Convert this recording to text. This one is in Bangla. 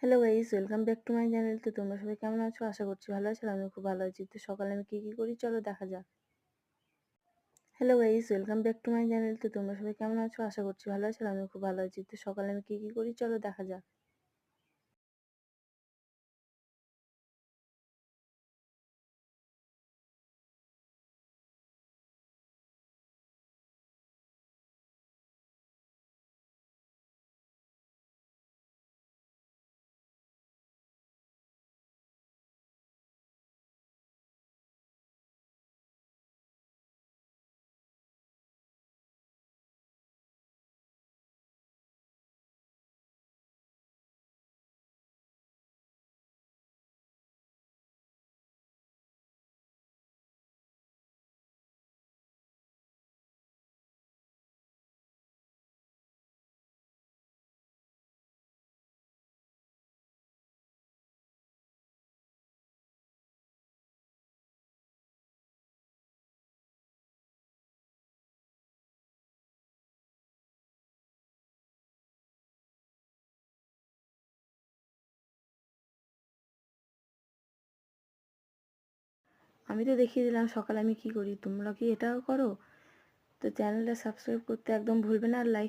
Hello guys, welcome back to my channel. তো তোমরা সবাই কেমন আছো? আশা করছি ভালো আছো। আর আমিও খুব ভালো আছি। তো সকালে আমি কি করি চলো দেখা যাক। Hello guys, welcome back to my channel. তো তোমরা সবাই কেমন আছো? আশা করছি ভালো আছো। আর আমিও খুব ভালো আছি। তো সকালে আমি কি করি চলো দেখা যাক। আমি তো দেখিয়ে দিলাম সকালে আমি কি করি, তোমরা কি এটাও করো? তো চ্যানেলটা সাবস্ক্রাইব করতে একদম ভুলবে না, আর লাইক